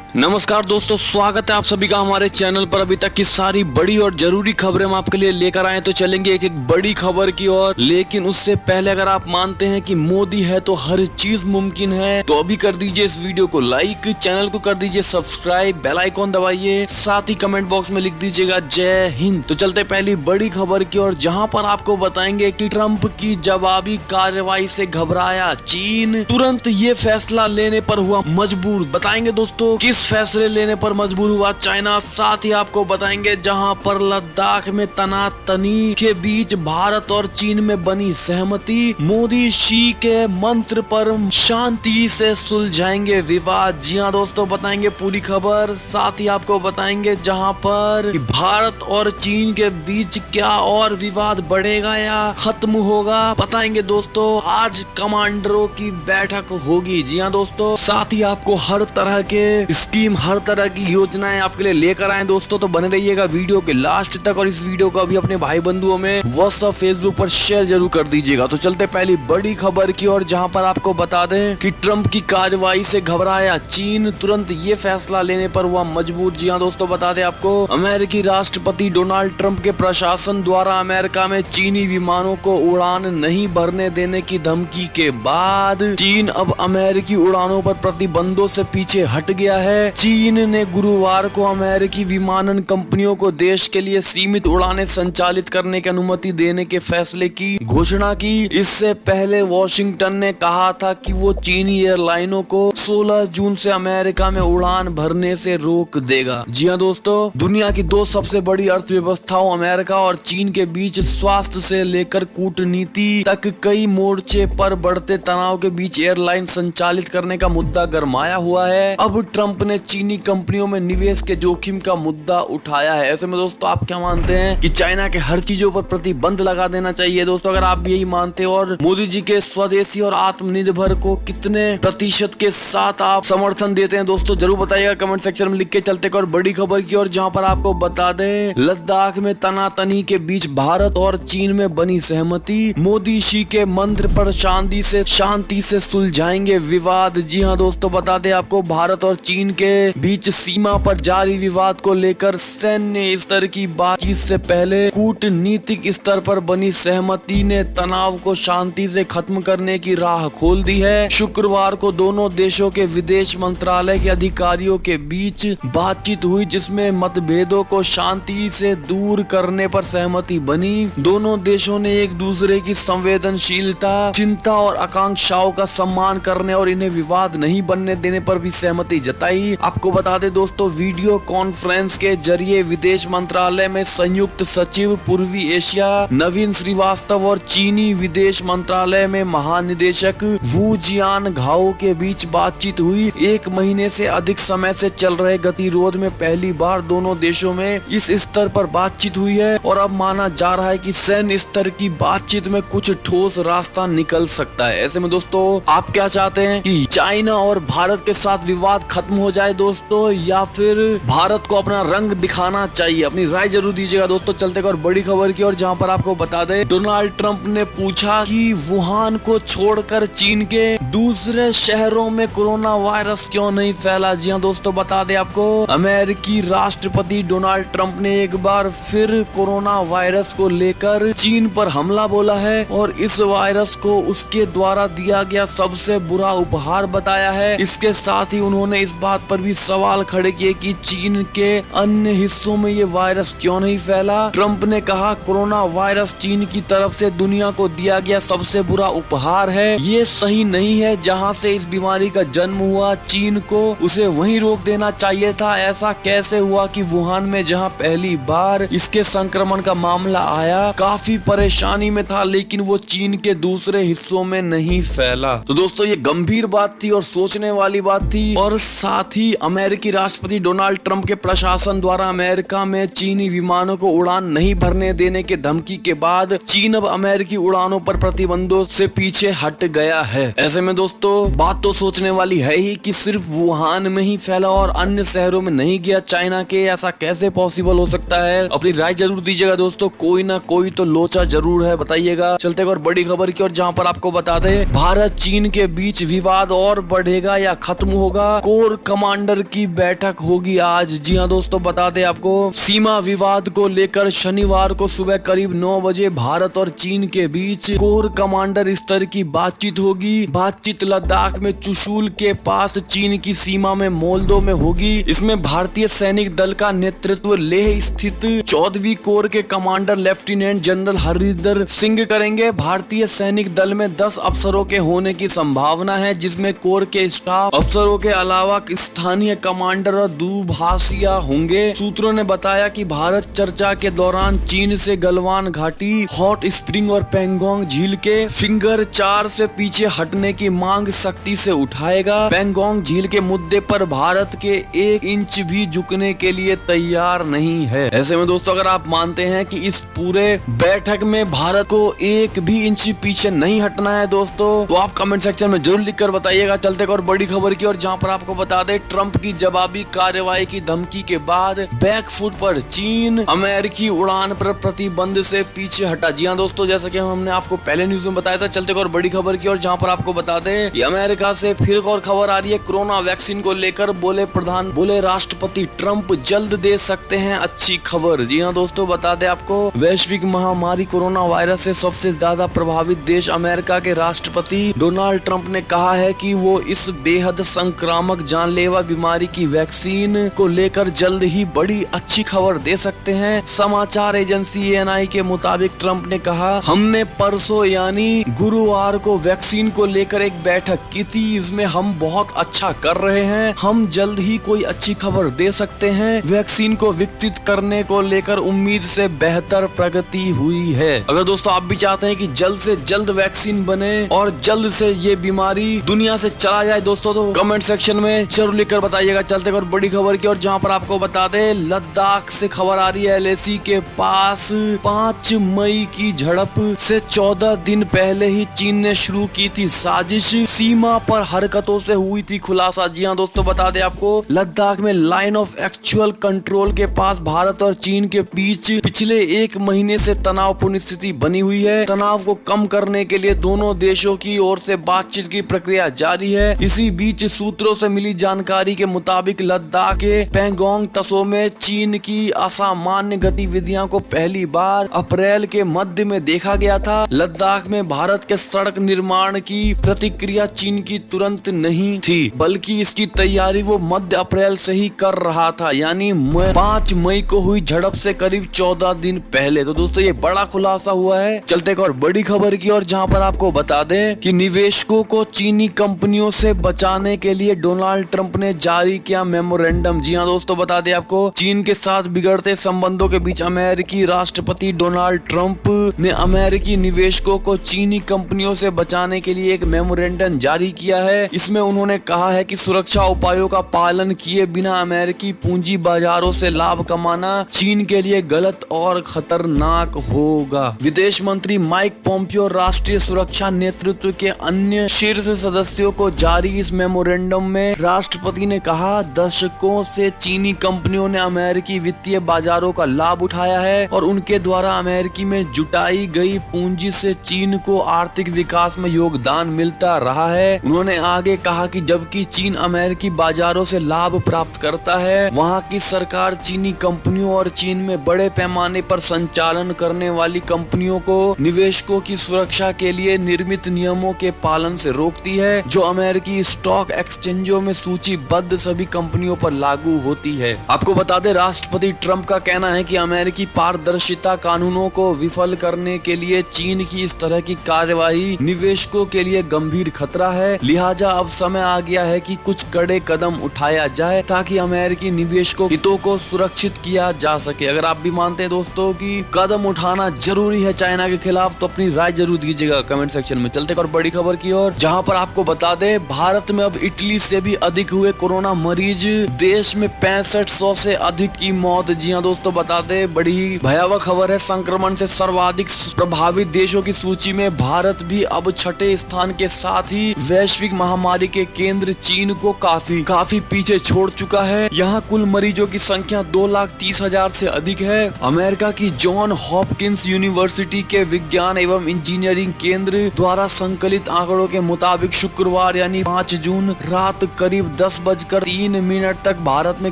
नमस्कार दोस्तों, स्वागत है आप सभी का हमारे चैनल पर। अभी तक की सारी बड़ी और जरूरी खबरें हम आपके लिए लेकर आए, तो चलेंगे एक एक बड़ी खबर की ओर। लेकिन उससे पहले अगर आप मानते हैं कि मोदी है तो हर चीज मुमकिन है, तो अभी कर दीजिए इस वीडियो को लाइक, चैनल को कर दीजिए सब्सक्राइब, बेल आइकॉन दबाइए, साथ ही कमेंट बॉक्स में लिख दीजिएगा जय हिंद। तो चलते पहली बड़ी खबर की ओर, जहाँ पर आपको बताएंगे कि ट्रंप की जवाबी कार्रवाई से घबराया चीन, तुरंत ये फैसला लेने पर हुआ मजबूर। बताएंगे दोस्तों किस फैसले लेने पर मजबूर हुआ चाइना। साथ ही आपको बताएंगे जहां पर लद्दाख में तनातनी के बीच भारत और चीन में बनी सहमति, मोदी शी के मंत्र पर शांति से सुलझाएंगे विवाद। जी हां दोस्तों, बताएंगे पूरी खबर। साथ ही आपको बताएंगे जहां पर भारत और चीन के बीच क्या और विवाद बढ़ेगा या खत्म होगा। बताएंगे दोस्तों, आज कमांडरों की बैठक होगी। जी हां दोस्तों, साथ ही आपको हर तरह के स्कीम, हर तरह की योजनाएं आपके लिए लेकर आए दोस्तों। तो बने रहिएगा वीडियो के लास्ट तक, और इस वीडियो को अभी अपने भाई बंधुओं में व्हाट्सएप, फेसबुक पर शेयर जरूर कर दीजिएगा। तो चलते पहली बड़ी खबर की ओर, जहां पर आपको बता दें कि ट्रंप की कार्रवाई से घबराया चीन, तुरंत ये फैसला लेने पर हुआ मजबूर। जी हां दोस्तों, बता दें आपको, अमेरिकी राष्ट्रपति डोनाल्ड ट्रंप के प्रशासन द्वारा अमेरिका में चीनी विमानों को उड़ान नहीं भरने देने की धमकी के बाद चीन अब अमेरिकी उड़ानों पर प्रतिबंधों से पीछे हट गया है। चीन ने गुरुवार को अमेरिकी विमानन कंपनियों को देश के लिए सीमित उड़ानें संचालित करने की अनुमति देने के फैसले की घोषणा की। इससे पहले वॉशिंगटन ने कहा था कि वो चीनी एयरलाइनों को 16 जून से अमेरिका में उड़ान भरने से रोक देगा। जी हां दोस्तों, दुनिया की दो सबसे बड़ी अर्थव्यवस्थाओं अमेरिका और चीन के बीच स्वास्थ्य से लेकर कूटनीति तक कई मोर्चे पर बढ़ते तनाव के बीच एयरलाइन संचालित करने का मुद्दा गरमाया हुआ है। अब ट्रंप ने चीनी कंपनियों में निवेश के जोखिम का मुद्दा उठाया है। ऐसे में दोस्तों, आप क्या मानते हैं कि चाइना के हर चीजों पर प्रतिबंध लगा देना चाहिए? दोस्तों, अगर आप भी यही मानते हो, और मोदी जी के स्वदेशी और आत्मनिर्भर को कितने प्रतिशत के साथ आप समर्थन देते हैं दोस्तों, जरूर बताइएगा कमेंट सेक्शन में लिख के। चलते और बड़ी खबर की ओर, जहां पर आपको बता दें, लद्दाख में तनातनी के बीच भारत और चीन में बनी सहमति, मोदी शी के मंत्र पर शांति से सुलझाएंगे विवाद। जी हाँ दोस्तों, बता दें आपको, भारत और चीन के बीच सीमा पर जारी विवाद को लेकर सैन्य स्तर की बातचीत से पहले कूटनीतिक स्तर पर बनी सहमति ने तनाव को शांति से खत्म करने की राह खोल दी है। शुक्रवार को दोनों देशों के विदेश मंत्रालय के अधिकारियों के बीच बातचीत हुई, जिसमें मतभेदों को शांति से दूर करने पर सहमति बनी। दोनों देशों ने एक दूसरे की संवेदनशीलता, चिंता और आकांक्षाओं का सम्मान करने और इन्हें विवाद नहीं बनने देने पर भी सहमति जताई। आपको बता दें दोस्तों, वीडियो कॉन्फ्रेंस के जरिए विदेश मंत्रालय में संयुक्त सचिव पूर्वी एशिया नवीन श्रीवास्तव और चीनी विदेश मंत्रालय में महानिदेशक वू जियान घाओ के बीच बातचीत हुई। एक महीने से अधिक समय से चल रहे गतिरोध में पहली बार दोनों देशों में इस स्तर पर बातचीत हुई है, और अब माना जा रहा है कि सैन्य स्तर की बातचीत में कुछ ठोस रास्ता निकल सकता है। ऐसे में दोस्तों, आप क्या चाहते हैं कि चाइना और भारत के साथ विवाद खत्म हो जाए दोस्तों, या फिर भारत को अपना रंग दिखाना चाहिए? अपनी राय जरूर दीजिएगा दोस्तों। चलते और बड़ी खबर की ओर, जहां पर आपको बता दें, डोनाल्ड ट्रंप ने पूछा कि वुहान को छोड़कर चीन के दूसरे शहरों में कोरोना वायरस क्यों नहीं फैला। जी हां दोस्तों, बता दें आपको, अमेरिकी राष्ट्रपति डोनाल्ड ट्रंप ने एक बार फिर कोरोना वायरस को लेकर चीन पर हमला बोला है, और इस वायरस को उसके द्वारा दिया गया सबसे बुरा उपहार बताया है। इसके साथ ही उन्होंने इस बात पर भी सवाल खड़े किए कि चीन के अन्य हिस्सों में ये वायरस क्यों नहीं फैला। ट्रंप ने कहा, कोरोना वायरस चीन की तरफ से दुनिया को दिया गया सबसे बुरा उपहार है। ये सही नहीं है। जहां से इस बीमारी का जन्म हुआ, चीन को उसे वहीं रोक देना चाहिए था। ऐसा कैसे हुआ कि वुहान में जहां पहली बार इसके संक्रमण का मामला आया, काफी परेशानी में था, लेकिन वो चीन के दूसरे हिस्सों में नहीं फैला। तो दोस्तों, ये गंभीर बात थी और सोचने वाली बात थी। और साथ ही अमेरिकी राष्ट्रपति डोनाल्ड ट्रंप के प्रशासन द्वारा अमेरिका में चीनी विमानों को उड़ान नहीं भरने देने के धमकी के बाद चीन अब अमेरिकी उड़ानों पर प्रतिबंधों से पीछे हट गया है। ऐसे में दोस्तों, बात तो सोचने वाली है ही कि सिर्फ वुहान में ही फैला और अन्य शहरों में नहीं गया चाइना के। ऐसा कैसे पॉसिबल हो सकता है? अपनी राय जरूर दीजिएगा दोस्तों। कोई ना कोई तो लोचा जरूर है, बताइएगा। चलते और बड़ी खबर की ओर, जहां पर आपको बता दें, भारत चीन के बीच विवाद और बढ़ेगा या खत्म होगा। कोर कमांडर की बैठक होगी आज। जी हाँ दोस्तों, बता दें आपको, सीमा विवाद को लेकर शनिवार को सुबह करीब 9 बजे भारत और चीन के बीच कोर कमांडर स्तर की बातचीत होगी। बातचीत लद्दाख में चुशूल के पास चीन की सीमा में मोल्दो में होगी। इसमें भारतीय सैनिक दल का नेतृत्व लेह स्थित 14वीं कोर के commander lieutenant general Harinder Singh करेंगे। भारतीय सैनिक दल में 10 अफसरों के होने की संभावना है, जिसमें कोर के स्टाफ अफसरों के अलावा स्थानीय कमांडर और दुभाषिया होंगे। सूत्रों ने बताया कि भारत चर्चा के दौरान चीन से गलवान घाटी, हॉट स्प्रिंग और पेंगोंग झील के फिंगर 4 से पीछे हटने की मांग सख्ती से उठाएगा। पेंगोंग झील के मुद्दे पर भारत के 1 इंच भी झुकने के लिए तैयार नहीं है। ऐसे में दोस्तों, अगर आप मानते हैं कि इस पूरे बैठक में भारत को 1 भी इंच पीछे नहीं हटना है दोस्तों, तो आप कमेंट सेक्शन में जरूर लिखकर बताइएगा। चलते और बड़ी खबर की, और जहां पर आपको बता दें, ट्रंप की जवाबी कार्रवाई की धमकी के बाद बैकफुट पर चीन, अमेरिकी उड़ान पर प्रतिबंध से पीछे हटा। जी हाँ दोस्तों, जैसा कि हमने आपको पहले न्यूज में बताया था। चलते और बड़ी खबर की, और जहां पर आपको बता दें कि अमेरिका से फिर एक और खबर आ रही है कोरोना वैक्सीन को लेकर। बोले राष्ट्रपति ट्रंप जल्द दे सकते हैं अच्छी खबर। जी हाँ दोस्तों, बता दें आपको, वैश्विक महामारी कोरोना वायरस से सबसे ज्यादा प्रभावित देश अमेरिका के राष्ट्रपति डोनाल्ड ट्रंप ने कहा है कि वो इस बेहद संक्रामक जानलेवा बीमारी की वैक्सीन को लेकर जल्द ही बड़ी अच्छी खबर दे सकते हैं। समाचार एजेंसी ANI के मुताबिक ट्रंप ने कहा, हमने परसों यानी गुरुवार को वैक्सीन को लेकर एक बैठक की थी। इसमें हम बहुत अच्छा कर रहे हैं। हम जल्द ही कोई अच्छी खबर दे सकते हैं। वैक्सीन को विकसित करने को लेकर उम्मीद से बेहतर प्रगति हुई है। अगर दोस्तों आप भी चाहते हैं कि जल्द से जल्द वैक्सीन बने और जल्द से ये बीमारी दुनिया से चला जाए दोस्तों, तो कमेंट सेक्शन में जरूर लिखकर बताइएगा। चलते और बड़ी खबर की, और जहां पर आपको बता दें, लद्दाख से खबर आ रही है। LAC के पास 5 मई की झड़प से 14 दिन पहले ही चीन ने शुरू की थी साजिश। सीमा पर हरकतों से हुई थी खुलासा। जी हाँ दोस्तों, बता दें आपको, लद्दाख में लाइन ऑफ एक्चुअल कंट्रोल के पास भारत और चीन के बीच पिछले 1 महीने से तनावपूर्ण स्थिति बनी हुई है। तनाव को कम करने के लिए दोनों देशों की ओर से बातचीत की प्रक्रिया जारी है। इसी बीच सूत्रों से मिली जानकारी के मुताबिक लद्दाख के पेंगोंग तसो में चीन की असामान्य गतिविधियों को पहली बार अप्रैल के मध्य में देखा गया था। लद्दाख में भारत के सड़क निर्माण की प्रतिक्रिया चीन की तुरंत नहीं थी, बल्कि इसकी तैयारी वो मध्य अप्रैल से ही कर रहा था, यानी 5 मई को हुई झड़प से करीब 14 दिन पहले। तो दोस्तों ये बड़ा खुलासा हुआ है। चलते एक और बड़ी खबर की, और जहां पर आपको बता दें कि निवेशकों को चीनी कंपनियों से बचाने के लिए डोनाल्ड ट्रंप ने जारी किया मेमोरेंडम। जी हाँ दोस्तों, बता दें आपको, चीन के साथ बिगड़ते संबंधों के बीच अमेरिकी राष्ट्रपति डोनाल्ड ट्रंप ने अमेरिकी निवेशकों को चीनी कंपनियों से बचाने के लिए एक मेमोरेंडम जारी किया है। इसमें उन्होंने कहा है कि सुरक्षा उपायों का पालन किए बिना अमेरिकी पूंजी बाजारों से लाभ कमाना चीन के लिए गलत और खतरनाक होगा। विदेश मंत्री माइक पोम्पियो राष्ट्रीय सुरक्षा नेतृत्व के अन्य शीर्ष सदस्यों को जारी इस मेमोरेंडम में राष्ट्रपति ने कहा, दशकों से चीनी कंपनियों ने अमेरिकी वित्तीय बाजारों का लाभ उठाया है और उनके द्वारा अमेरिकी में जुटाई गई पूंजी से चीन को आर्थिक विकास में योगदान मिलता रहा है। उन्होंने आगे कहा कि जबकि चीन अमेरिकी बाजारों से लाभ प्राप्त करता है, वहां की सरकार चीनी कंपनियों और चीन में बड़े पैमाने पर संचालन करने वाली कंपनियों को निवेशकों की सुरक्षा के लिए निर्मित नियमों के पालन से रोकती है, जो अमेरिकी स्टॉक एक्सचेंजों में सूचीबद्ध सभी कंपनियों पर लागू होती है। आपको बता दें, राष्ट्रपति ट्रंप का कहना है कि अमेरिकी पारदर्शिता कानूनों को विफल करने के लिए चीन की इस तरह की कार्यवाही निवेशकों के लिए गंभीर खतरा है। लिहाजा अब समय आ गया है कि कुछ कड़े कदम उठाया जाए ताकि अमेरिकी निवेशकों हितों को सुरक्षित किया जा सके। अगर आप भी मानते हैं दोस्तों कि कदम उठाना जरूरी है चाइना के खिलाफ, तो अपनी राय जरूर दीजिएगा कमेंट सेक्शन में। चलते और बड़ी खबर की ओर, जहां पर आपको बता दें, भारत में अब इटली से भी अधिक हुए कोरोना मरीज। देश में 6500 से अधिक की मौत। जी हाँ दोस्तों, बता दें, बड़ी भयावह खबर है। संक्रमण से सर्वाधिक प्रभावित देशों की सूची में भारत भी अब 6ठे स्थान के साथ ही वैश्विक महामारी के केंद्र चीन को काफी पीछे छोड़ चुका है। यहाँ कुल मरीजों की संख्या 2,30,000 से अधिक है। अमेरिका की जॉन हॉपकिंस यूनिवर्सिटी के विज्ञान एवं इंजीनियरिंग केंद्र द्वारा संकलित आंकड़ों के मुताबिक शुक्रवार यानी 5 जून रात करीब 10:03 तक भारत में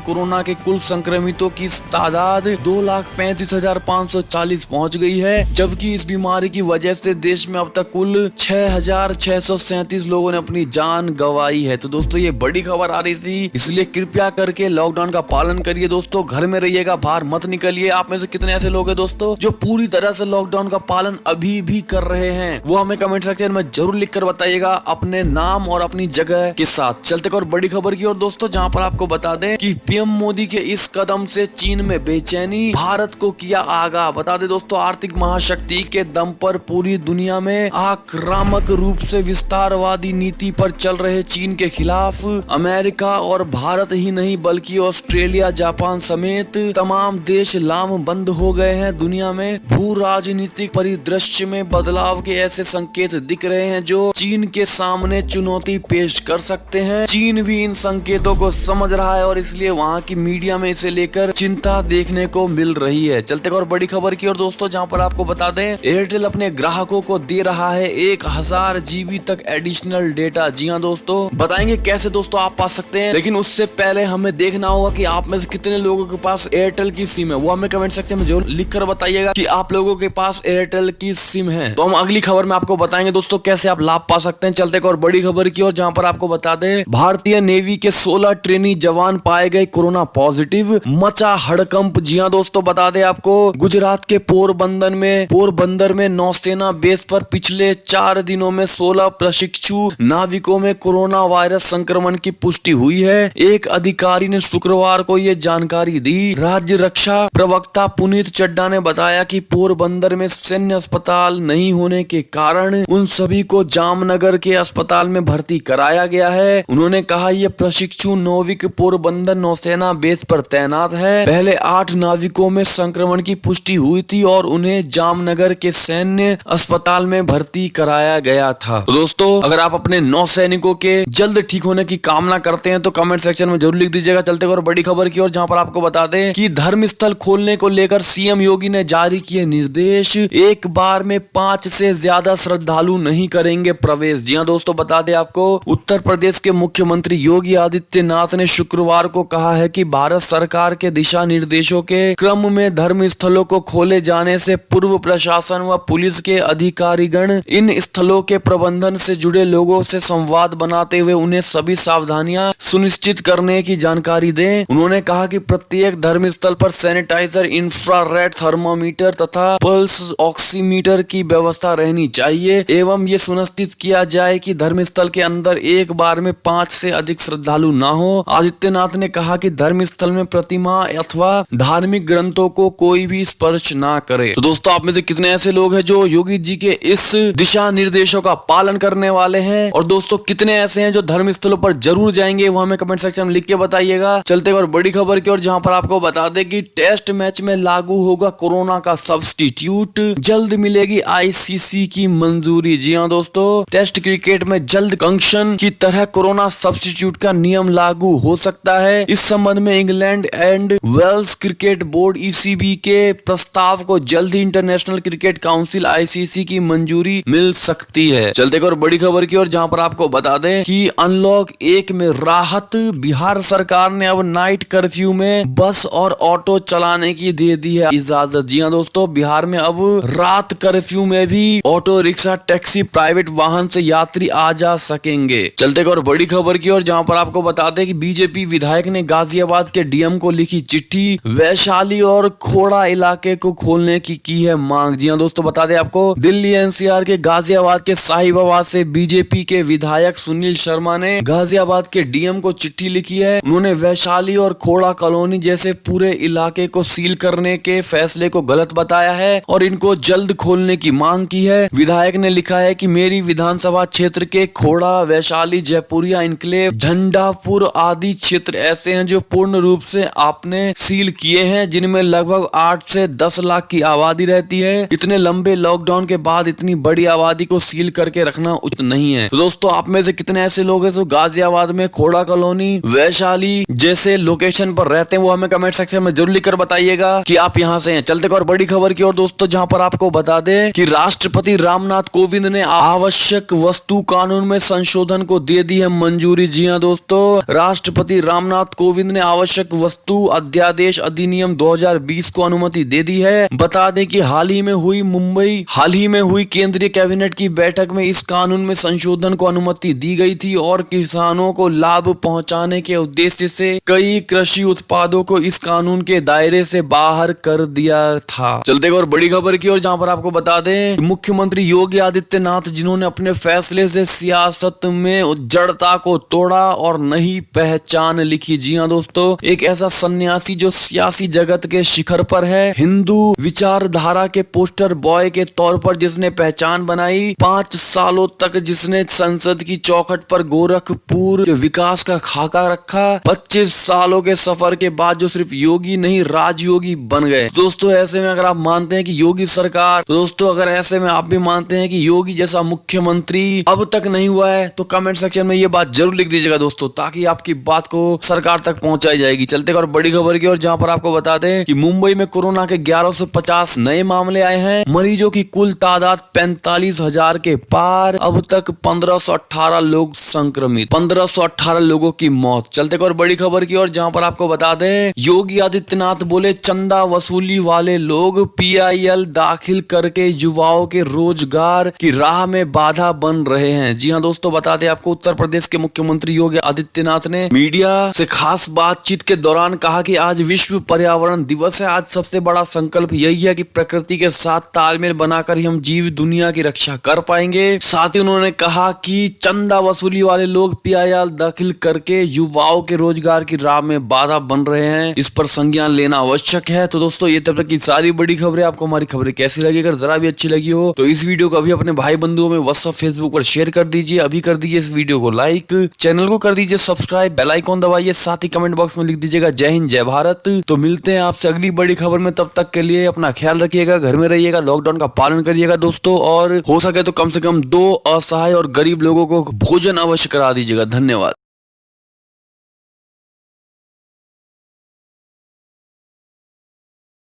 कोरोना के कुल संक्रमितों की तादाद 2,35,540 पहुंच गई है, जबकि इस बीमारी की वजह से देश में अब तक कुल 6,637 लोगों ने अपनी जान गंवाई है। तो दोस्तों ये बड़ी खबर आ रही थी, इसलिए कृपया करके लॉकडाउन का पालन करिए दोस्तों, घर में रहिएगा, बाहर मत निकलिए। आप में से कितने ऐसे लोग हैं दोस्तों जो पूरी तरह से लॉकडाउन का पालन अभी भी कर रहे हैं, वो हमें कमेंट सेक्शन में जरूर लिखकर बताइएगा अपने नाम और अपनी जगह के साथ। चलते और बड़ी खबर की ओर दोस्तों, जहां पर आपको बता दें कि पीएम मोदी के इस कदम से चीन में बेचैनी, भारत को किया आगाह। बता दें दोस्तों, आर्थिक महाशक्ति के दम पर पूरी दुनिया में आक्रामक रूप से विस्तारवादी नीति पर चल रहे चीन के खिलाफ अमेरिका और भारत ही नहीं बल्कि ऑस्ट्रेलिया, जापान समेत तमाम देश लामबंद हो गए हैं। दुनिया में भू राजनीतिक परिदृश्य में बदलाव के ऐसे संकेत दिख रहे हैं जो चीन के सामने चुनौती पेश कर सकते हैं। चीन भी इन संकेतों को समझ रहा है और इसलिए वहां की मीडिया में इसे लेकर चिंता देखने को मिल रही है। चलते और बड़ी खबर की ओर दोस्तों, जहां पर आपको बता दें एयरटेल अपने ग्राहकों को दे रहा है 1000 GB तक एडिशनल डेटा। जी हाँ दोस्तों, बताएंगे कैसे दोस्तों आप पा सकते हैं, लेकिन उससे पहले हमें देखना होगा कि आप में से कितने लोगों के पास एयरटेल की सिम है। वो हमें कमेंट सेक्शन में जरूर लिखकर बताइएगा कि आप लोगों के पास एयरटेल की सिम है। तो हम अगली खबर में आपको बताएंगे दोस्तों कैसे आप लाभ पा सकते हैं। चलते और बड़ी खबर की ओर, जहां पर आपको बता दें भारतीय नेवी के 16 ट्रेनी जवान पाए गए कोरोना पॉजिटिव, मचा हड़कंप। जी हाँ दोस्तों, बता दें आपको गुजरात के पोरबंदर में नौसेना बेस पर पिछले 4 दिनों में 16 प्रशिक्षु नाविकों में कोरोना वायरस संक्रमण की पुष्टि हुई है। एक अधिकारी ने शुक्रवार को यह जानकारी दी। राज्य रक्षा प्रवक्ता पुनीत चड्डा ने बताया कि पोरबंदर में सैन्य अस्पताल नहीं होने के कारण उन सभी को जामनगर के अस्पताल में भर्ती कराया गया है। उन्होंने कहा यह प्रशिक्षु नाविक पोरबंदर नौसेना बेस पर तैनात है। पहले 8 नाविकों में संक्रमण की पुष्टि हुई थी और उन्हें जामनगर के सैन्य अस्पताल में भर्ती कराया गया था। तो दोस्तों, अगर आप अपने नौसैनिकों के जल्द ठीक होने की कामना करते हैं तो कमेंट सेक्शन में जरूर लिख दीजिएगा। चलते और बड़ी खबर की ओर, जहां पर आपको बता दें कि धर्म स्थल खोलने को लेकर सीएम योगी ने जारी किए निर्देश। एक बार में 5 से ज्यादा श्रद्धालु नहीं करेंगे प्रवेश। जी हाँ दोस्तों, बता दें आपको उत्तर प्रदेश के मुख्यमंत्री योगी आदित्यनाथ ने शुक्रवार को कहा है कि भारत सरकार के दिशा निर्देशों के क्रम में धर्म स्थलों को खोले जाने से पूर्व प्रशासन व पुलिस के अधिकारीगण इन स्थलों के प्रबंधन से जुड़े लोगों से संवाद बनाते हुए उन्हें सभी सावधानियां सुनिश्चित करने की जानकारी दें। उन्होंने कहा कि प्रत्येक धर्म स्थल पर सैनिटाइजर, इंफ्रारेड थर्मामीटर तथा पल्स ऑक्सीमीटर की व्यवस्था रहनी चाहिए एवं ये सुनिश्चित किया जाए कि धर्म स्थल के अंदर एक बार में 5 से अधिक श्रद्धालु ना हो। आदित्यनाथ ने कहा कि धर्म स्थल में प्रतिमा अथवा धार्मिक ग्रंथों को कोई भी स्पर्श ना करे। तो दोस्तों, आप में से कितने ऐसे लोग हैं जो योगी जी के इस दिशा निर्देशों का पालन करने वाले हैं, और दोस्तों कितने ऐसे हैं जो धर्म स्थलों पर जरूर जाएंगे, वो हमें कमेंट सेक्शन में लिख के बताइएगा। चलते और बड़ी खबर की ओर, जहां पर आपको बता दें कि टेस्ट मैच में लागू होगा कोरोना का सब्स्टिट्यूट, जल्द मिलेगी आईसीसी की मंजूरी। जी हाँ दोस्तों, टेस्ट क्रिकेट में जल्द कंक्शन की तरह कोरोना सब्स्टिट्यूट का नियम लागू हो सकता है। इस संबंध में England and Wales Cricket Board ECB के प्रस्ताव को जल्द ही इंटरनेशनल क्रिकेट काउंसिल ICC की मंजूरी मिल सकती है। चलते और बड़ी खबर की ओर, जहां पर आपको बता दें कि अनलॉक 1 में राहत, बिहार सरकार ने अब नाइट कर्फ्यू में बस और ऑटो चलाने की दे दी है इजाजत। जी हाँ दोस्तों, बिहार में अब रात कर्फ्यू में भी ऑटो रिक्शा, टैक्सी, प्राइवेट वाहन से यात्री आ जा सकेंगे। चलते और बड़ी खबर की ओर, जहां पर आपको बता दें कि बीजेपी विधायक ने गाजियाबाद के DM को लिखी चिट्ठी, वैशाली और खोड़ा इलाके को खोलने की है मांग। जी हाँ दोस्तों, बता दें आपको दिल्ली NCR के गाजियाबाद के साहिबाबाद से बीजेपी के विधायक सुनील शर्मा ने गाजियाबाद के DM को चिट्ठी लिखी है। उन्होंने वैशाली और खोड़ा कॉलोनी जैसे पूरे इलाके को सील करने के फैसले को गलत बताया है और इनको जल्द खोलने की मांग की है। विधायक ने लिखा है कि मेरी विधानसभा क्षेत्र के खोड़ा, वैशाली, जयपुरिया इनक्लेव, झंडापुर आदि क्षेत्र ऐसे हैं जो पूर्ण रूप से आपने सील किए हैं, जिनमें लगभग 8 से 10 लाख की आबादी रहती है। इतने लंबे लॉकडाउन के बाद इतनी बड़ी आबादी को सील करके रखना उचित नहीं है। तो दोस्तों, आप में से कितने ऐसे लोग हैं जो गाजियाबाद में खोड़ा कॉलोनी, वैशाली जैसे लोकेशन पर रहते हैं, वो हमें कमेंट सेक्शन में जरूर लिखकर बताइएगा कि आप यहाँ से हैं। चलते और बड़ी खबर की ओर दोस्तों, जहाँ पर आपको बता दें कि राष्ट्रपति रामनाथ कोविंद ने आवश्यक वस्तु कानून में संशोधन को दे दी है मंजूरी। जी हाँ दोस्तों, राष्ट्रपति रामनाथ कोविंद ने आवश्यक वस्तु अध्यादेश अधिनियम 2020 को अनुमति दे दी है। बता दें कि हाल ही में हुई केंद्रीय कैबिनेट की बैठक में इस कानून में संशोधन को अनुमति दी गई थी और किसानों को लाभ पहुंचाने के उद्देश्य से कई कृषि उत्पादों को इस कानून के दायरे से बाहर कर दिया था। चलते और बड़ी खबर की ओर, जहां पर आपको बता दें मुख्यमंत्री योगी आदित्यनाथ, जिन्होंने अपने फैसले से सियासत में जड़ता को तोड़ा और नई पहचान लिखी। जी हाँ दोस्तों, एक ऐसा सन्यासी जो सियासी जगत के शिखर पर है, हिंदू विचारधारा के पोस्टर बॉय के तौर पर जिसने पहचान बनाई, 5 सालों तक जिसने संसद की चौखट पर गोरखपुर के विकास का खाका रखा, 25 सालों के सफर के बाद जो सिर्फ योगी नहीं राजयोगी बन गए। दोस्तों ऐसे में अगर आप मानते हैं कि योगी सरकार, दोस्तों अगर ऐसे में आप भी मानते हैं कि योगी जैसा मुख्यमंत्री अब तक नहीं हुआ है, तो कमेंट सेक्शन में ये बात जरूर लिख दीजिएगा दोस्तों, ताकि आपकी बात को सरकार तक पहुंचाई जाएगी। चलते और बड़ी खबर की ओर, जहां पर आपको बता दें कि मुंबई में कोरोना के 1150 नए मामले आए हैं। मरीजों की कुल तादाद 45,000 के पार। अब तक 1518 लोग संक्रमित, 1518 लोगों की मौत। चलते और बड़ी खबर की ओर, जहां पर आपको बता दें योगी आदित्यनाथ बोले चंदा वसूली वाले लोग PIL दाखिल करके युवाओं के रोजगार की राह में बाधा बन रहे हैं। जी हाँ दोस्तों, बता दें आपको उत्तर प्रदेश के मुख्यमंत्री योगी आदित्यनाथ ने मीडिया से खास बातचीत के दौरान कहा कि आज विश्व पर्यावरण दिवस है। आज सबसे बड़ा संकल्प यही है कि प्रकृति के साथ तालमेल बनाकर ही हम जीव दुनिया की रक्षा कर पाएंगे। साथ ही उन्होंने कहा कि चंदा वसूली वाले लोग PIL दाखिल करके युवाओं के रोजगार की राह में बाधा बन रहे हैं, इस पर संज्ञान लेना आवश्यक है। तो दोस्तों ये तब तक की सारी बड़ी खबरें। आपको हमारी खबरें कैसी लगी? अगर जरा भी अच्छी लगी हो तो इस वीडियो को अभी अपने भाई बंधुओं में व्हाट्सएप फेसबुक पर शेयर कर दीजिए। अभी कर दीजिए इस वीडियो को लाइक, चैनल को कर दीजिए सब्सक्राइब, बेल आइकॉन दबाइए, साथ ही कमेंट बॉक्स में लिख दीजिएगा जय हिंद जय भारत। तो मिलते हैं आपसे अगली बड़ी खबर में, तब तक के लिए अपना ख्याल रखिएगा, घर में रहिएगा, लॉकडाउन का पालन करिएगा दोस्तों, और हो सके तो कम से कम 2 असहाय और गरीब लोगों को भोजन अवश्य करा दीजिएगा। धन्यवाद।